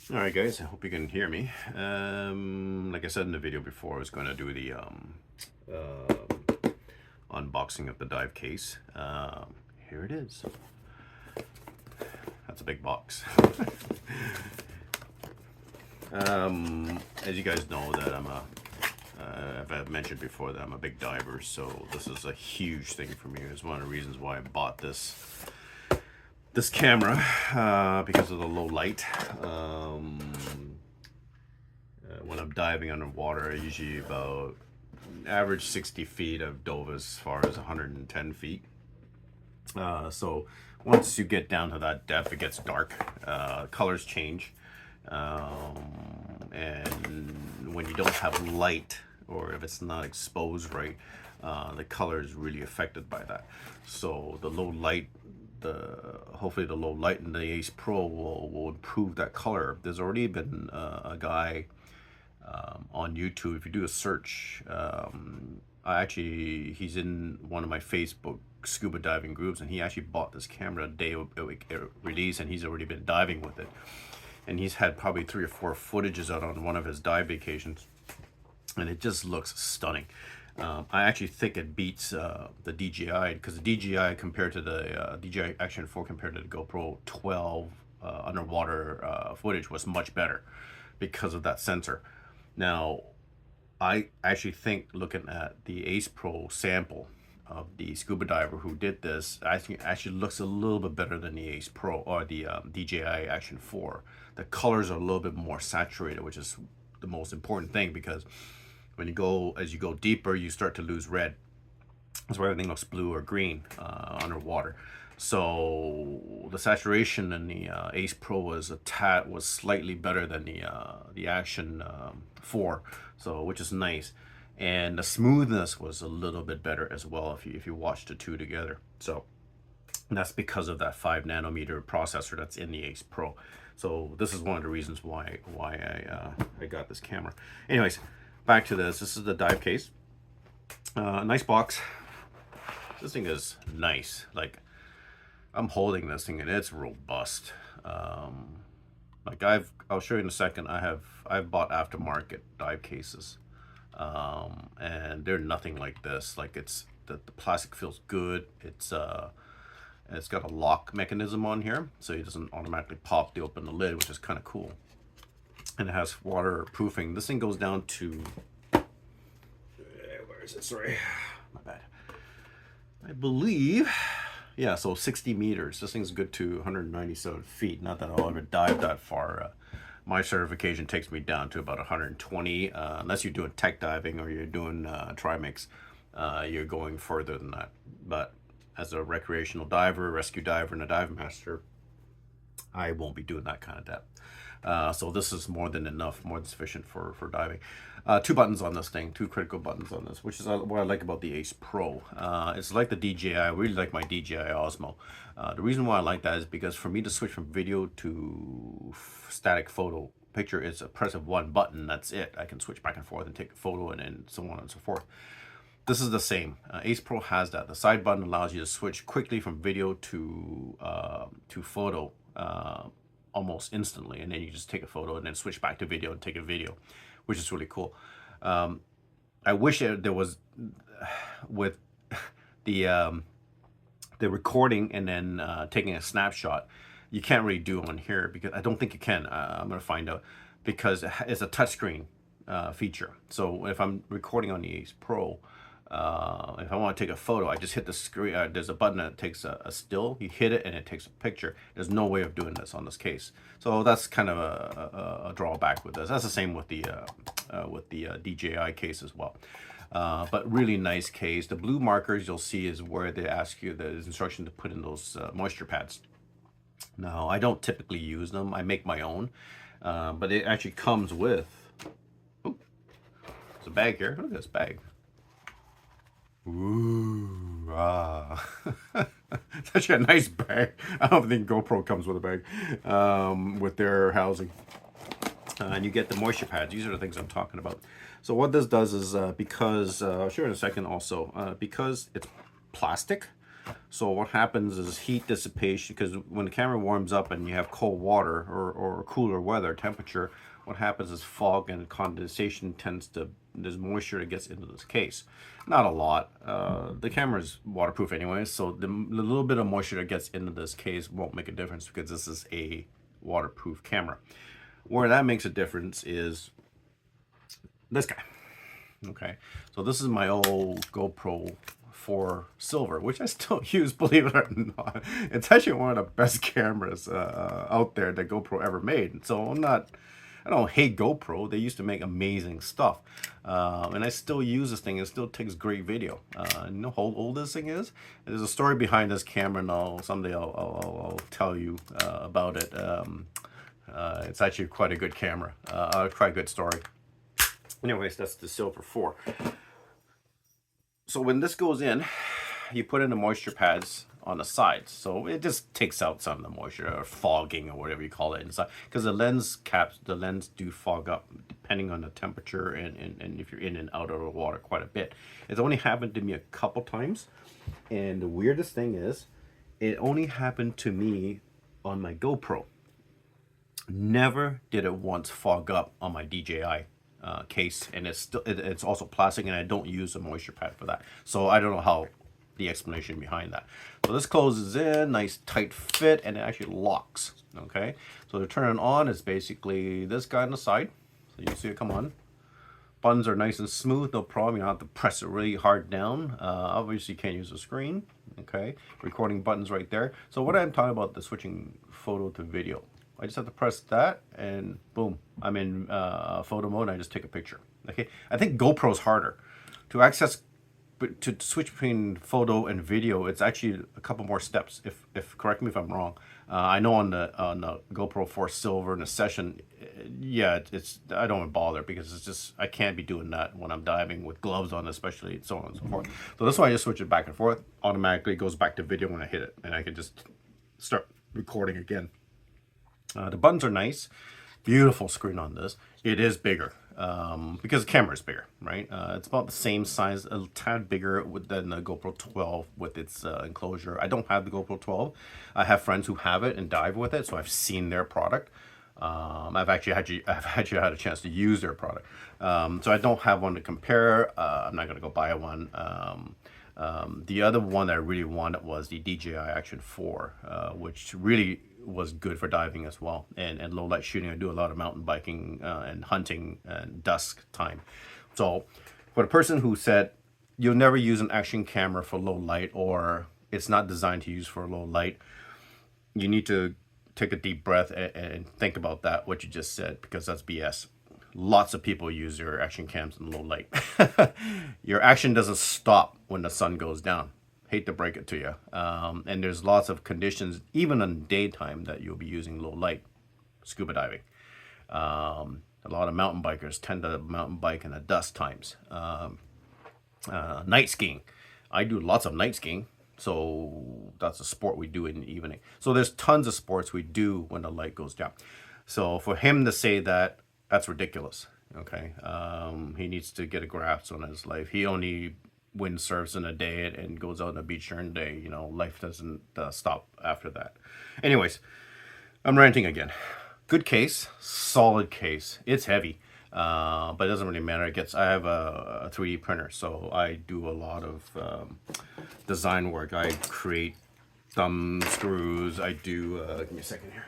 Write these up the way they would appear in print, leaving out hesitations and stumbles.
All right, guys, I hope you can hear me. Like I said in the video before, I was going to do the unboxing of the dive case. Here it is. That's a big box. As you guys know, that I've mentioned before that I'm a big diver, so this is a huge thing for me. It's one of the reasons why I bought this camera, because of the low light. When I'm diving underwater, I usually about average 60 feet. I've dove as far as 110 feet. So once you get down to that depth, it gets dark. Colors change. And when you don't have light, or if it's not exposed right, the color is really affected by that. So the low light, hopefully the low light in the Ace Pro will improve that color. There's already been a guy on YouTube. If you do a search, he's in one of my Facebook scuba diving groups, and he actually bought this camera the day it released, and he's already been diving with it. And he's had probably 3 or 4 footages out on one of his dive vacations, and it just looks stunning. I actually think it beats the DJI, because the DJI compared to the DJI Action 4 compared to the GoPro 12 underwater footage was much better because of that sensor. Now, I actually think, looking at the Ace Pro sample of the scuba diver who did this, I think it actually looks a little bit better than the Ace Pro or the DJI Action 4. The colors are a little bit more saturated, which is the most important thing, because when as you go deeper, you start to lose red. That's why everything looks blue or green underwater. So the saturation in the Ace Pro was slightly better than the Action 4, so which is nice, and the smoothness was a little bit better as well if you watch the two together. So that's because of that 5 nanometer processor that's in the Ace Pro. So this is one of the reasons why I got this camera. Anyways, back to this. This is the dive case. Nice box. This thing is nice. Like, I'm holding this thing and it's robust. Like I'll show you in a second. I've bought aftermarket dive cases, and they're nothing like this. Like, the plastic feels good. It's got a lock mechanism on here, so it doesn't automatically pop to open the lid, which is kind of cool. And it has waterproofing. This thing goes down to, where is it? Sorry, my bad. I believe, yeah, so 60 meters. This thing's good to 197 feet. Not that I'll ever dive that far. My certification takes me down to about 120, unless you're doing tech diving or you're doing trimix. You're going further than that. But as a recreational diver, rescue diver, and a dive master, I won't be doing that kind of depth. So this is more than enough, more than sufficient for diving. 2 buttons on this thing, 2 critical buttons on this, which is what I like about the Ace Pro. It's like the DJI. I really like my DJI Osmo. The reason why I like that is because for me to switch from video to static photo picture, it's a press of 1 button. That's it. I can switch back and forth and take a photo, and so on and so forth. This is the same. Ace Pro has that. The side button allows you to switch quickly from video to photo almost instantly, and then you just take a photo and then switch back to video and take a video, which is really cool. I wish there was with the recording and then taking a snapshot. You can't really do on here, because I don't think you can. I'm gonna find out, because it's a touchscreen feature. So if I'm recording on the Ace Pro, if I want to take a photo, I just hit the screen. There's a button that takes a still. You hit it and it takes a picture. There's no way of doing this on this case, so that's kind of a drawback with this. That's the same with the DJI case as well. But really nice case. The blue markers you'll see is where they ask you, the instruction to put in those moisture pads. Now, I don't typically use them. I make my own, but it actually comes with. Oh, there's a bag here. Look at this bag. Ooh, ah. It's actually a nice bag. I don't think GoPro comes with a bag with their housing. And you get the moisture pads. These are the things I'm talking about. So what this does is, because, I'll show you in a second also, because it's plastic, So what happens is heat dissipation, because when the camera warms up and you have cold water or cooler weather temperature, what happens is fog and condensation tends to, there's moisture that gets into this case. Not a lot. The camera is waterproof anyway, so the little bit of moisture that gets into this case won't make a difference because this is a waterproof camera. Where that makes a difference is this guy. Okay, so this is my old GoPro 4 Silver, which I still use, believe it or not. It's actually one of the best cameras out there that GoPro ever made. So I don't hate GoPro. They used to make amazing stuff. And I still use this thing. It still takes great video. You know how old this thing is? There's a story behind this camera, and someday I'll tell you about it. It's actually quite a good camera, quite a good story. Anyways, that's the Silver 4. So when this goes in, you put in the moisture pads on the sides. So it just takes out some of the moisture, or fogging, or whatever you call it inside. Because the lens do fog up depending on the temperature and if you're in and out of the water quite a bit. It's only happened to me a couple times. And the weirdest thing is, it only happened to me on my GoPro. Never did it once fog up on my DJI case, and it's also plastic, and I don't use a moisture pad for that, so I don't know how the explanation behind that. So this closes in, nice tight fit, and it actually locks. Okay, so to turn it on, it's basically this guy on the side, so you see it come on. Buttons are nice and smooth, no problem. You don't have to press it really hard down. Obviously you can't use the screen. Okay, recording buttons right there. So what I'm talking about, the switching photo to video, I just have to press that and boom, I'm in photo mode, and I just take a picture. Okay, I think GoPro's harder. To access, to switch between photo and video, it's actually a couple more steps. If correct me if I'm wrong. I know on the GoPro 4 Silver in a session, yeah, it's I don't bother because it's just, I can't be doing that when I'm diving with gloves on, especially, so on and so forth. So that's why I just switch it back and forth. Automatically it goes back to video when I hit it, and I can just start recording again. The buttons are nice. Beautiful screen on this. It is bigger because the camera is bigger, right? It's about the same size, a tad bigger than the GoPro 12 with its enclosure. I don't have the GoPro 12. I have friends who have it and dive with it, so I've seen their product. I've actually had a chance to use their product. So I don't have one to compare. I'm not going to go buy one. The other one that I really wanted was the DJI Action 4, which really was good for diving as well, and low light shooting. I do a lot of mountain biking and hunting and dusk time. So for the person who said you'll never use an action camera for low light, or it's not designed to use for low light, you need to take a deep breath and think about that, what you just said, because that's BS. Lots of people use their action cams in low light. Your action doesn't stop when the sun goes down. Hate to break it to you. And there's lots of conditions, even in daytime, that you'll be using low light. Scuba diving. A lot of mountain bikers tend to mountain bike in the dusk times. Night skiing. I do lots of night skiing. So that's a sport we do in the evening. So there's tons of sports we do when the light goes down. So for him to say that, that's ridiculous. Okay, he needs to get a grasp on his life. He only windsurfs in a day and goes out on the beach during the day. You know, life doesn't stop after that. Anyways, I'm ranting again. Good case, solid case. It's heavy, but it doesn't really matter. I have a 3D printer, so I do a lot of design work. I create thumb screws. I do. Give me a second here.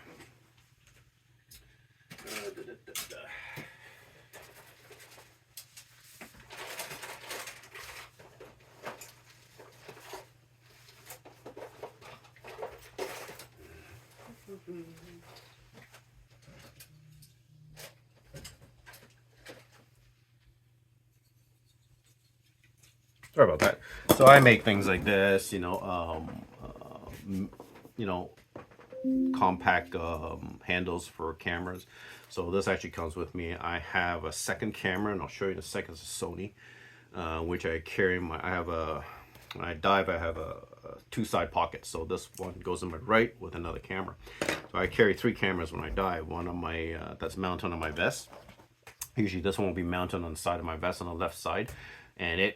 Sorry about that. So I make things like this, compact handles for cameras. So this actually comes with me. I have a second camera, and I'll show you in a second. It's a Sony, which I carry. When I dive, I have a two side pocket. So this one goes in my right with another camera. So I carry 3 cameras when I dive. One on my that's mounted on my vest. Usually this one will be mounted on the side of my vest on the left side. and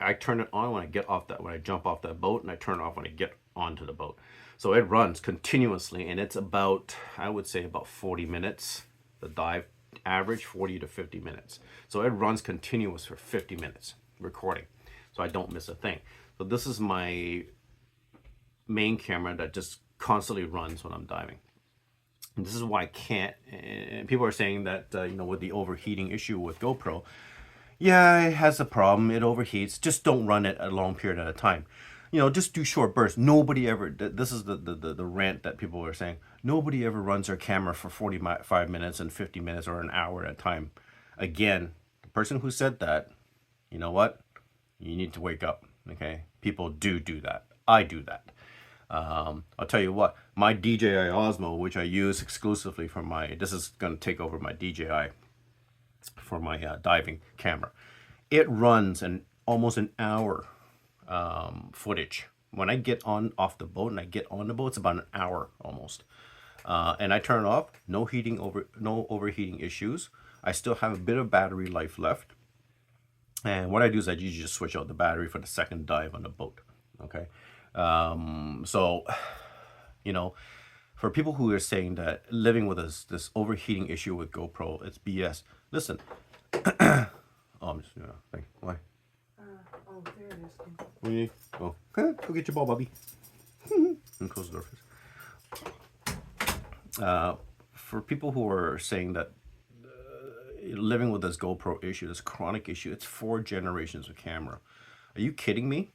I turn it on when I get off that, when I jump off that boat, and I turn it off when I get onto the boat. So it runs continuously, and it's about, I would say, about 40 minutes. The dive average 40 to 50 minutes. So it runs continuous for 50 minutes recording, so I don't miss a thing. So this is my main camera that just constantly runs when I'm diving. And this is why I can't, and people are saying that, you know, with the overheating issue with GoPro, yeah, it has a problem, it overheats, just don't run it a long period at a time. You know, just do short bursts. Nobody ever, this is the rant that people are saying, nobody ever runs their camera for 45 minutes and 50 minutes or an hour at a time. Again, the person who said that, you know what? You need to wake up, okay? People do that. I do that. I'll tell you what, my DJI Osmo, which I use exclusively for my, this is going to take over my DJI for my diving camera. It runs almost an hour footage. When I get off the boat and I get on the boat, it's about an hour almost. And I turn it off, no overheating issues. I still have a bit of battery life left. And what I do is I usually just switch out the battery for the second dive on the boat. Okay. So, you know, for people who are saying that living with this overheating issue with GoPro, it's BS. Listen. Oh, I'm just, why? Oh, there it is. What do you need? Oh, go get your ball, Bobby. And close the door first. For people who are saying that living with this GoPro issue, this chronic issue, it's 4 generations of camera. Are you kidding me?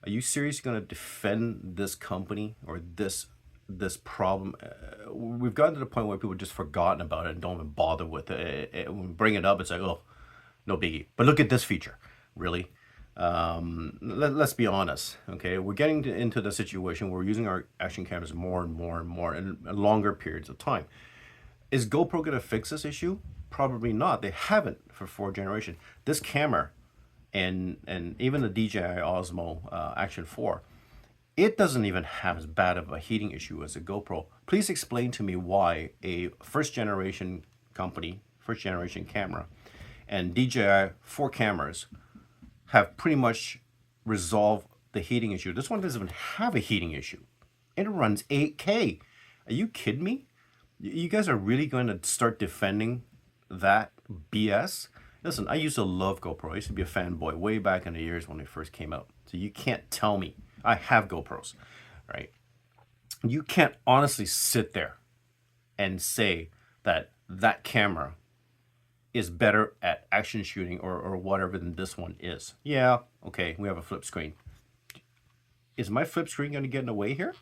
Are you seriously going to defend this company or this problem? We've gotten to the point where people just forgotten about it and don't even bother with it. When we bring it up, it's like, oh, no biggie. But look at this feature, really. Let's be honest, okay? We're getting into the situation where we're using our action cameras more and more and more in longer periods of time. Is GoPro going to fix this issue? Probably not. They haven't for 4 generations. This camera and even the DJI Osmo Action 4, it doesn't even have as bad of a heating issue as a GoPro. Please explain to me why a first generation company, first generation camera, and DJI 4 cameras have pretty much resolved the heating issue. This one doesn't even have a heating issue. It runs 8K. Are you kidding me? You guys are really going to start defending that BS? Listen, I used to love GoPro. I used to be a fanboy way back in the years when they first came out. So you can't tell me. I have GoPros, right? You can't honestly sit there and say that that camera is better at action shooting or whatever than this one is. Yeah, okay, we have a flip screen. Is my flip screen going to get in the way here?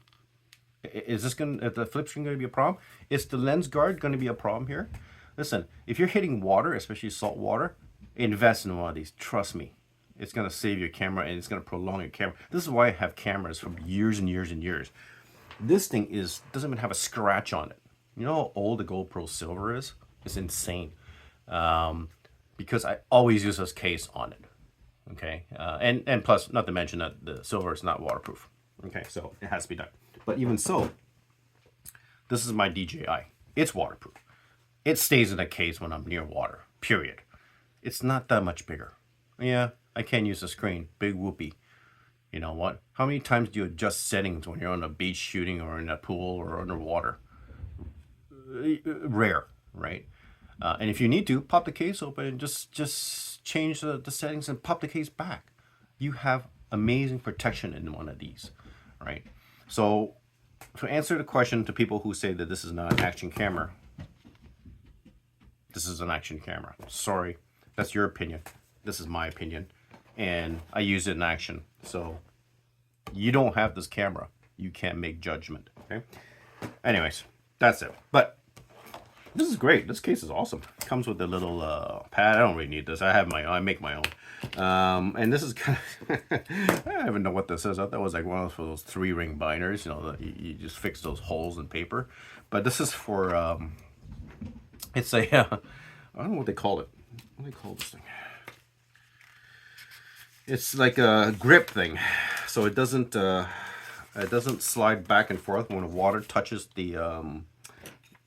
Is the flip screen going to be a problem? Is the lens guard going to be a problem here? Listen, if you're hitting water, especially salt water, invest in one of these. Trust me. It's going to save your camera and it's going to prolong your camera. This is why I have cameras from years and years and years. This thing doesn't even have a scratch on it. You know how old the GoPro Silver is? It's insane. Because I always use this case on it. Okay. And plus, not to mention that the Silver is not waterproof. Okay. So it has to be done. But even so, this is my DJI. It's waterproof. It stays in a case when I'm near water, period. It's not that much bigger. Yeah, I can use the screen. Big whoopee. You know what? How many times do you adjust settings when you're on a beach shooting or in a pool or underwater? Rare, right? And if you need to, pop the case open and just change the settings and pop the case back. You have amazing protection in one of these, right? So to answer the question to people who say that this is not an action camera, this is an action camera. Sorry, that's your opinion. This is my opinion. And I use it in action. So you don't have this camera. You can't make judgment, okay? Anyways, that's it. But this is great. This case is awesome. Comes with a little pad. I don't really need this. I have my own. I make my own. And this is kind of, I don't even know what this is. I thought it was like one of those 3-ring binders, you know, that you just fix those holes in paper. But this is for, it's a, I don't know what they call it. What do they call this thing? It's like a grip thing. So it doesn't slide back and forth when the water touches the,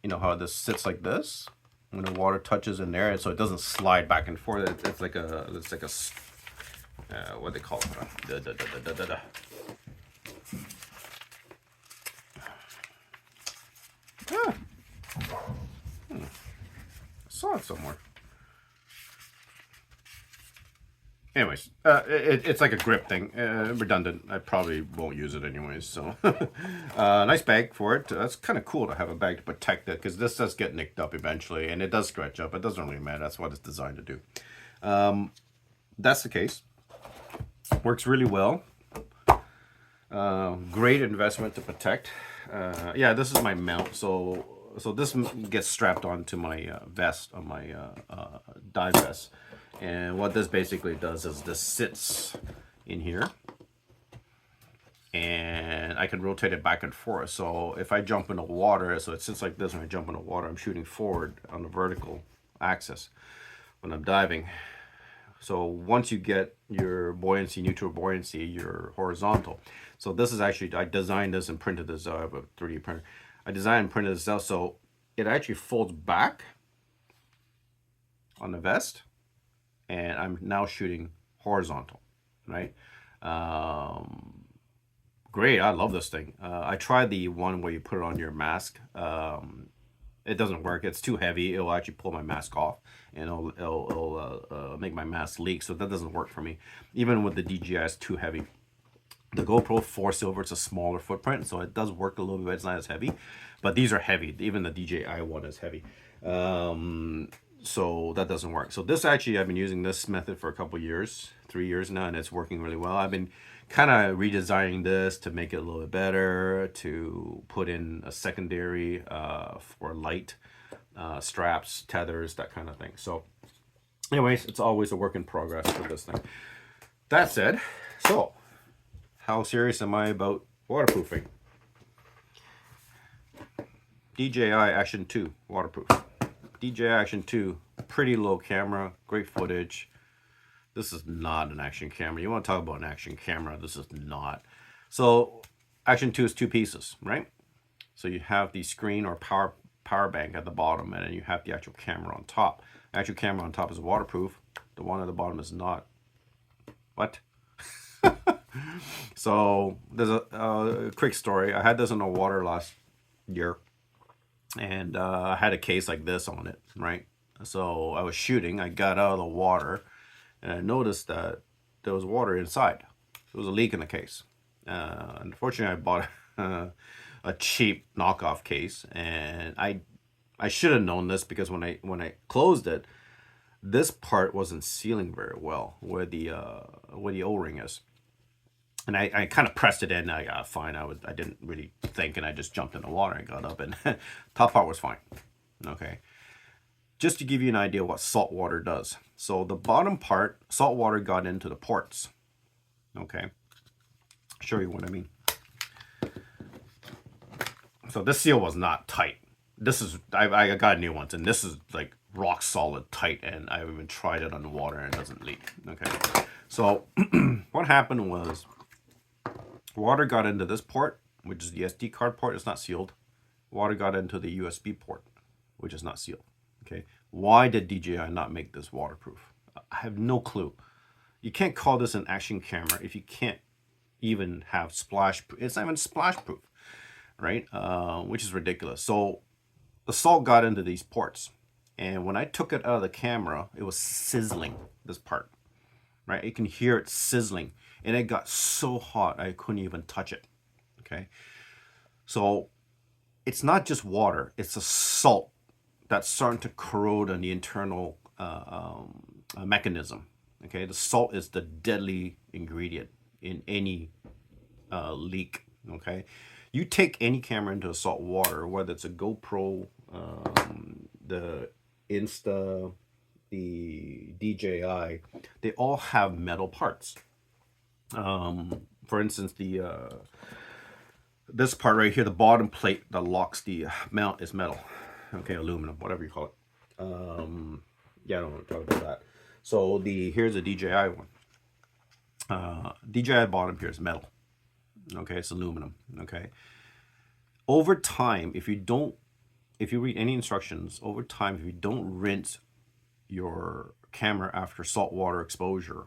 you know how this sits like this? When the water touches in there, so it doesn't slide back and forth. It's like a what they call it? Ah. I saw it somewhere. Anyways, it's like a grip thing. Redundant. I probably won't use it anyways. So, nice bag for it. That's kind of cool to have a bag to protect it, because this does get nicked up eventually, and it does scratch up. It doesn't really matter. That's what it's designed to do. That's the case. Works really well. Great investment to protect. Yeah, this is my mount. So this gets strapped onto my vest, on my dive vest. And what this basically does is this sits in here, and I can rotate it back and forth. So if I jump into water, so it sits like this. When I jump into water, I'm shooting forward on the vertical axis when I'm diving. So once you get your buoyancy, neutral buoyancy, you're horizontal. So this is actually, I designed this and printed this out. I have a 3D printer. I designed and printed this out so it actually folds back on the vest, and I'm now shooting horizontal, right? Great, I love this thing. I tried the one where you put it on your mask. It doesn't work. It's too heavy. It'll actually pull my mask off, and it'll make my mask leak. So that doesn't work for me. Even with the DJI, it's too heavy. The GoPro 4 Silver, it's a smaller footprint, so it does work a little bit. It's not as heavy, but these are heavy. Even the DJI one is heavy. So that doesn't work. So this actually, I've been using this method for a couple years, 3 years now, and it's working really well. I've been kind of redesigning this to make it a little bit better, to put in a secondary for light straps, tethers, that kind of thing. So anyways, it's always a work in progress with this thing. That said, so how serious am I about waterproofing? DJI Action 2 waterproof. DJI Action 2, pretty low camera, great footage. This is not an action camera. You want to talk about an action camera, this is not. So Action 2 is 2 pieces, right? So you have the screen or power bank at the bottom, and then you have the actual camera on top. The actual camera on top is waterproof. The one at the bottom is not. What? So there's a quick story. I had this in the water last year, and I had a case like this on it, right? So I was shooting, I got out of the water, and I noticed that there was water inside. There was a leak in the case. Unfortunately, I bought a cheap knockoff case, and I should have known this, because when I closed it, this part wasn't sealing very well where the O-ring is. And I kind of pressed it in. I got fine. I didn't really think, and I just jumped in the water. I got up, and top part was fine. Okay. Just to give you an idea what salt water does. So the bottom part, salt water got into the ports. Okay. Show you what I mean. So this seal was not tight. This is, I got new ones, and this is like rock solid tight, and I even tried it underwater and it doesn't leak. Okay. So what happened was, water got into this port, which is the SD card port. It's not sealed. Water got into the USB port, which is not sealed. Okay. Why did DJI not make this waterproof? I have no clue. You can't call this an action camera if you can't even have splash. It's not even splash proof, right? Which is ridiculous. So the salt got into these ports, and when I took it out of the camera, it was sizzling, this part, right? You can hear it sizzling, and it got so hot I couldn't even touch it. Okay. So it's not just water, it's a salt that's starting to corrode on the internal mechanism. Okay, the salt is the deadly ingredient in any leak. Okay, you take any camera into salt water, whether it's a GoPro, the Insta, the DJI, they all have metal parts. For instance, the this part right here, the bottom plate that locks the mount, is metal. Okay, aluminum, whatever you call it. Yeah, I don't want to talk about that. So here's a DJI one. DJI bottom here is metal. Okay, it's aluminum. Okay. Over time, if you read any instructions, over time, if you don't rinse your camera after saltwater exposure,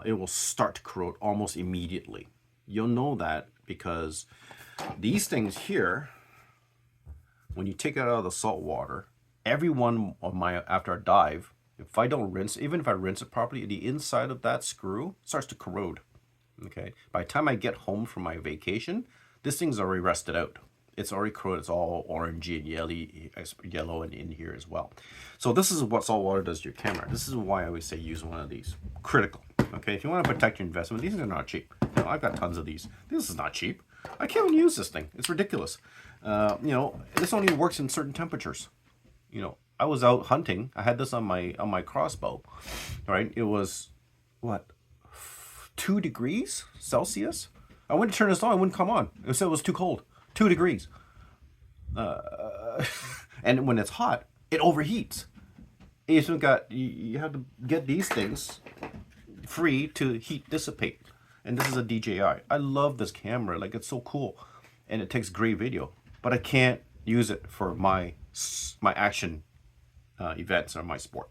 it will start to corrode almost immediately. You'll know that because these things here, when you take it out of the salt water, every one of my, after I dive, if I don't rinse, even if I rinse it properly, the inside of that screw starts to corrode. Okay. By the time I get home from my vacation, this thing's already rusted out. It's already corroded. It's all orangey and yellow and in here as well. So this is what salt water does to your camera. This is why I always say use one of these. Critical. Okay. If you want to protect your investment, these are not cheap. You know, I've got tons of these. This is not cheap. I can't even use this thing. It's ridiculous. You know, this only works in certain temperatures. You know, I was out hunting. I had this on my crossbow, right? It was what, 2 degrees Celsius. I went to turn this on. It wouldn't come on. It said it was too cold. 2 degrees. And when it's hot, it overheats. You have to get these things free to heat dissipate. And this is a DJI. I love this camera. Like, it's so cool, and it takes great video. But I can't use it for my action events or my sport.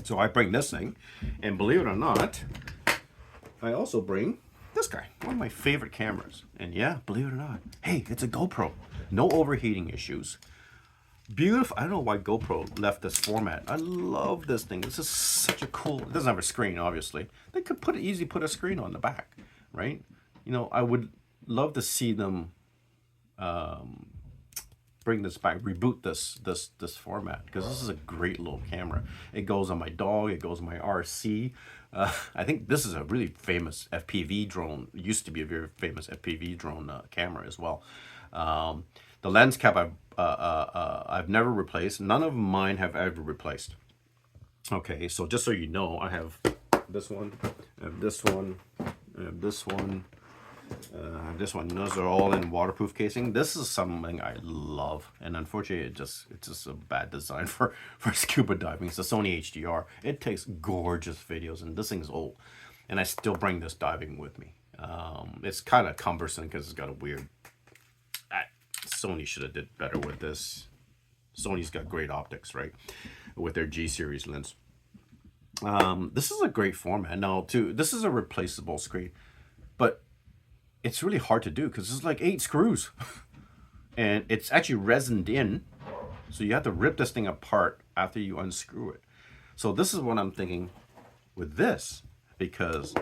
So I bring this thing, and believe it or not, I also bring this guy, one of my favorite cameras. And yeah, believe it or not, hey, it's a GoPro. No overheating issues. Beautiful. I don't know why GoPro left this format. I love this thing. This is such a cool. It doesn't have a screen, obviously. They could easily put a screen on the back, right? You know, I would love to see them bring this back, reboot this format, because this is a great little camera. It goes on my dog. It goes on my RC. I think this is a really famous FPV drone. It used to be a very famous FPV drone camera as well. The lens cap I've never replaced. None of mine have ever replaced. Okay, so just so you know, I have this one, I have this one, I have this one, this one. Those are all in waterproof casing. This is something I love, and unfortunately, it's just a bad design for scuba diving. It's a Sony HDR. It takes gorgeous videos, and this thing's old, and I still bring this diving with me. It's kind of cumbersome because it's got a weird. Sony should have did better with this. Sony's got great optics, right, with their G series lens. This is a great format. Now, too, this is a replaceable screen, but it's really hard to do because it's like 8 screws, and it's actually resined in, so you have to rip this thing apart after you unscrew it. So this is what I'm thinking with this, because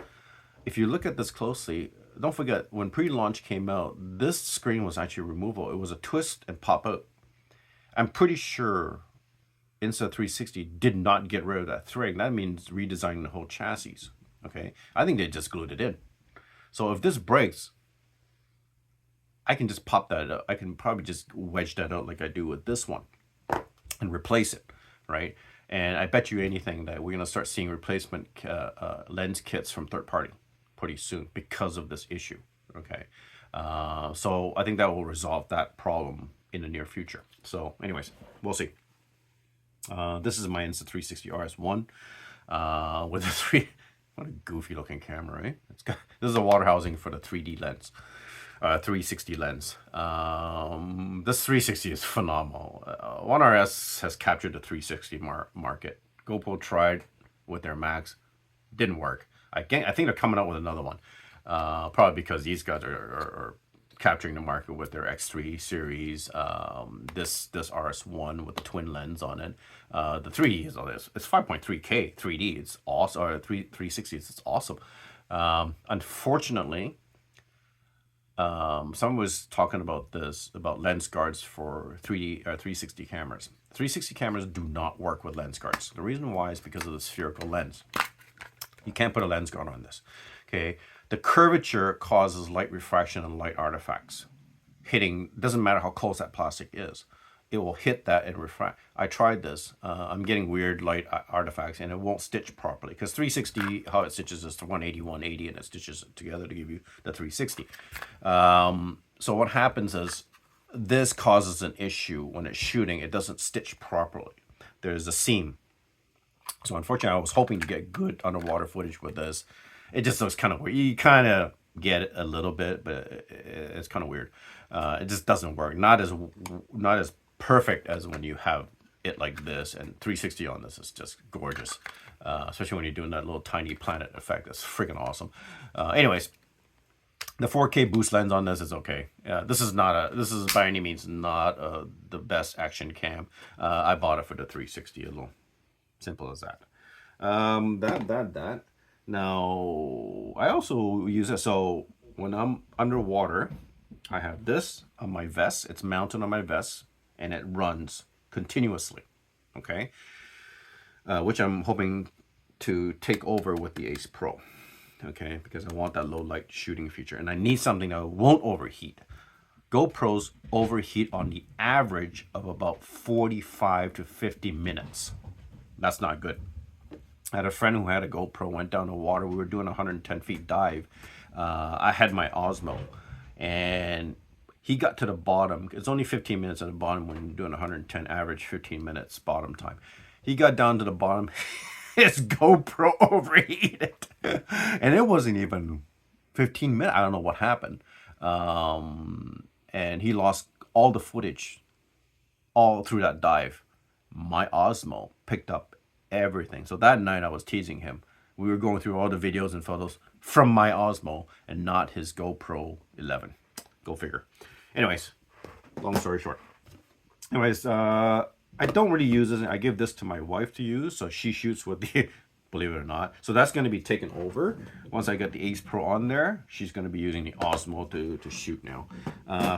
if you look at this closely, don't forget, when pre-launch came out, this screen was actually removable. It was a twist and pop out. I'm pretty sure Insta360 did not get rid of that thread. That means redesigning the whole chassis. Okay, I think they just glued it in. So if this breaks, I can just pop that out. I can probably just wedge that out like I do with this one and replace it, right? And I bet you anything that we're going to start seeing replacement lens kits from third party pretty soon because of this issue. Okay, so I think that will resolve that problem in the near future. So anyways, we'll see. This is my Insta360 RS1 with a what a goofy looking camera, right? This is a water housing for the 3D lens, 360 lens. This 360 is phenomenal. One RS has captured the 360 market. GoPro tried with their Max, didn't work. I think they're coming out with another one, probably because these guys are capturing the market with their X3 series. This RS1 with the twin lens on it. The 3D is on this. It's 5.3K 3D. It's awesome. Or 360. It's awesome. Unfortunately, someone was talking about this, about lens guards for 360 cameras. 360 cameras do not work with lens guards. The reason why is because of the spherical lens. You can't put a lens guard on this. Okay, the curvature causes light refraction and light artifacts. Hitting, doesn't matter how close that plastic is, it will hit that and refract. I tried this. I'm getting weird light artifacts, and it won't stitch properly because 360, how it stitches is to 180, 180, and it stitches it together to give you the 360. So what happens is this causes an issue when it's shooting. It doesn't stitch properly. There's a seam. So unfortunately, I was hoping to get good underwater footage with this. It just looks kind of weird. You kind of get it a little bit, but it's kind of weird. It just doesn't work. Not as perfect as when you have it like this, and 360 on this is just gorgeous, especially when you're doing that little tiny planet effect. That's freaking awesome. Anyways, the 4K boost lens on this is okay. This is by any means not the best action cam. I bought it for the 360 alone. Simple as that. That. Now, I also use it, so when I'm underwater, I have this on my vest. It's mounted on my vest, and it runs continuously, okay? Which I'm hoping to take over with the Ace Pro, okay? Because I want that low light shooting feature, and I need something that won't overheat. GoPros overheat on the average of about 45 to 50 minutes. That's not good. I had a friend who had a GoPro, went down the water. We were doing a 110 feet dive. I had my Osmo, and he got to the bottom. It's only 15 minutes at the bottom when you're doing 110, average 15 minutes bottom time. He got down to the bottom. His GoPro overheated. And it wasn't even 15 minutes. I don't know what happened. And he lost all the footage all through that dive. My Osmo picked up everything. So that night I was teasing him. We were going through all the videos and photos from my Osmo and not his GoPro 11. Go figure. Anyways, long story short. Anyways, I don't really use this. I give this to my wife to use, so she shoots with the, believe it or not. So that's going to be taken over. Once I get the Ace Pro on there, she's going to be using the Osmo to shoot now.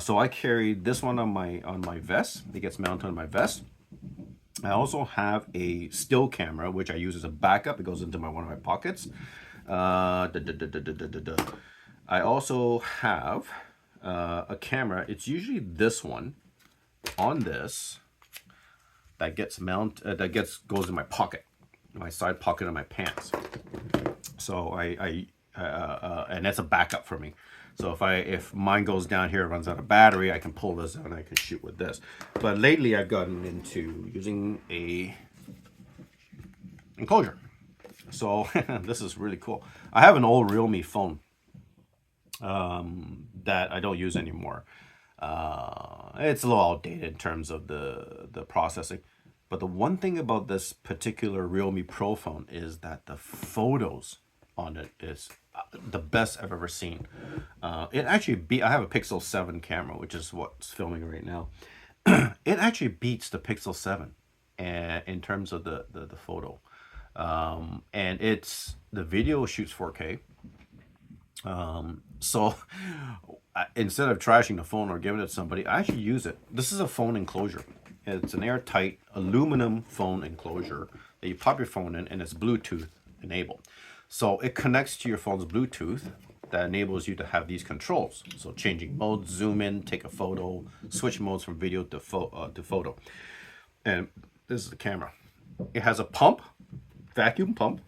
So I carry this one on my vest. It gets mounted on my vest. I also have a still camera, which I use as a backup. It goes into one of my pockets. I also have a camera. It's usually this one on this that gets goes in my pocket, my side pocket of my pants. So and that's a backup for me. So if mine goes down here, runs out of battery, I can pull this out and I can shoot with this. But lately I've gotten into using a enclosure. So this is really cool. I have an old Realme phone that I don't use anymore. It's a little outdated in terms of the processing. But the one thing about this particular Realme Pro phone is that the photos on it is the best I've ever seen. It actually I have a Pixel 7 camera, which is what's filming right now. It actually beats the Pixel 7 in terms of the photo. And the video shoots 4K. So instead of trashing the phone or giving it to somebody, I actually use it. This is a phone enclosure. It's an airtight aluminum phone enclosure that you pop your phone in, and it's Bluetooth enabled. So it connects to your phone's Bluetooth that enables you to have these controls. So changing modes, zoom in, take a photo, switch modes from video to photo. And this is the camera. It has a pump, vacuum pump.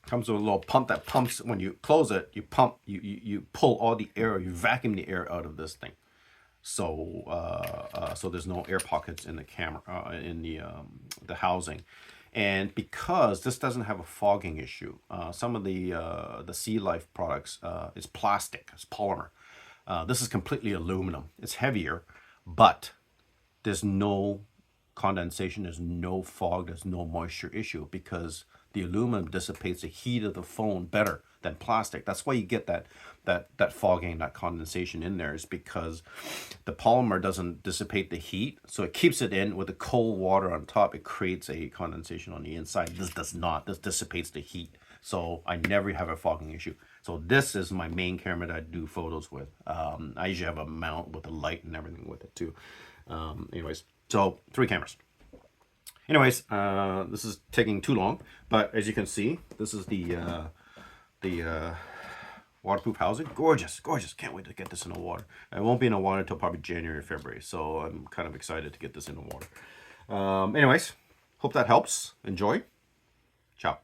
Comes with a little pump that pumps. When you close it, you pump, you pull all the air, you vacuum the air out of this thing. So so there's no air pockets in the camera, in the housing. And because this doesn't have a fogging issue, some of the Sea Life products, is plastic, it's polymer. This is completely aluminum. It's heavier, but there's no condensation, there's no fog, there's no moisture issue, because the aluminum dissipates the heat of the phone better than plastic. That's why you get that fogging, that condensation in there, is because the polymer doesn't dissipate the heat, so it keeps it in. With the cold water on top, it creates a condensation on the inside. This does not. This dissipates the heat, so I never have a fogging issue. So this is my main camera that I do photos with. I usually have a mount with a light and everything with it too. Anyways, so 3 cameras. Anyways, this is taking too long, but as you can see, this is the waterproof housing. Gorgeous, gorgeous. Can't wait to get this in the water. It won't be in the water until probably January or February, so I'm kind of excited to get this in the water. Anyways, hope that helps. Enjoy. Ciao.